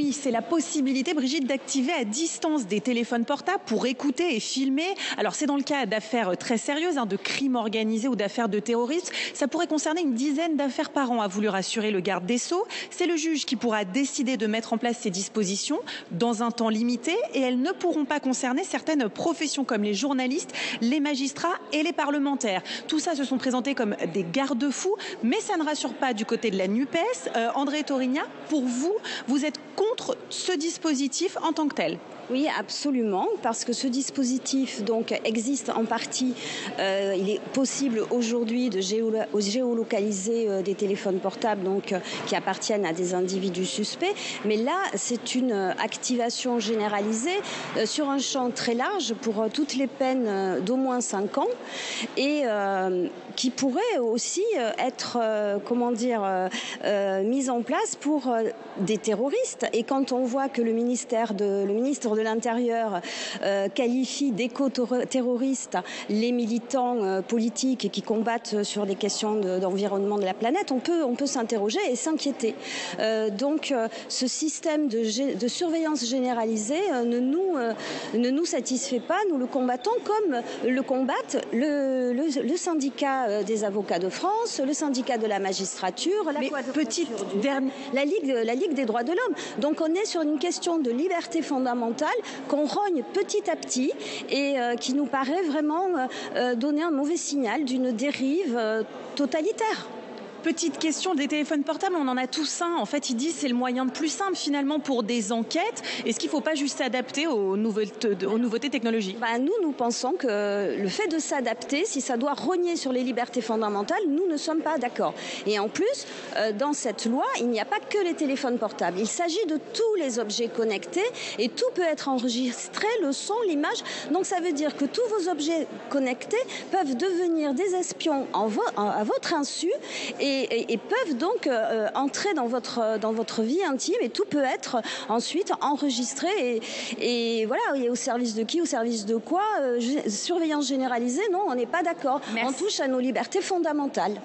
Oui, c'est la possibilité, Brigitte, d'activer à distance des téléphones portables pour écouter et filmer. Alors, c'est dans le cas d'affaires très sérieuses, de crimes organisés ou d'affaires de terrorisme. Ça pourrait concerner une dizaine d'affaires par an, a voulu rassurer le garde des Sceaux. C'est le juge qui pourra décider de mettre en place ces dispositions dans un temps limité et elles ne pourront pas concerner certaines professions comme les journalistes, les magistrats et les parlementaires. Tout ça se sont présentés comme des garde-fous, mais ça ne rassure pas du côté de la NUPES. André Torigna, pour vous, vous êtes contre ce dispositif en tant que tel? Oui, absolument, parce que ce dispositif donc existe en partie. Il est possible aujourd'hui de géolocaliser des téléphones portables qui appartiennent à des individus suspects. Mais là, c'est une activation généralisée sur un champ très large pour toutes les peines d'au moins 5 ans et qui pourrait aussi être mise en place pour des terroristes. Et quand on voit que le ministre de l'Intérieur qualifie d'éco-terroristes les militants politiques qui combattent sur les questions d'environnement de la planète, on peut s'interroger et s'inquiéter. Donc ce système de surveillance généralisée ne nous satisfait pas. Nous le combattons comme le combattent le syndicat des avocats de France, le syndicat de la magistrature, la Ligue des droits de l'homme. Donc on est sur une question de liberté fondamentale qu'on rogne petit à petit et qui nous paraît vraiment donner un mauvais signal d'une dérive totalitaire. Petite question des téléphones portables, on en a tous un. En fait, ils disent que c'est le moyen le plus simple finalement pour des enquêtes. Est-ce qu'il ne faut pas juste s'adapter aux nouveautés technologiques? Nous pensons que le fait de s'adapter, si ça doit rogner sur les libertés fondamentales, nous ne sommes pas d'accord. Et en plus, dans cette loi, il n'y a pas que les téléphones portables. Il s'agit de tous les objets connectés et tout peut être enregistré, le son, l'image. Donc ça veut dire que tous vos objets connectés peuvent devenir des espions à votre insu et peuvent donc entrer dans votre vie intime et tout peut être ensuite enregistré et voilà, et au service de qui, au service de quoi, surveillance généralisée, non, on n'est pas d'accord. On touche à nos libertés fondamentales.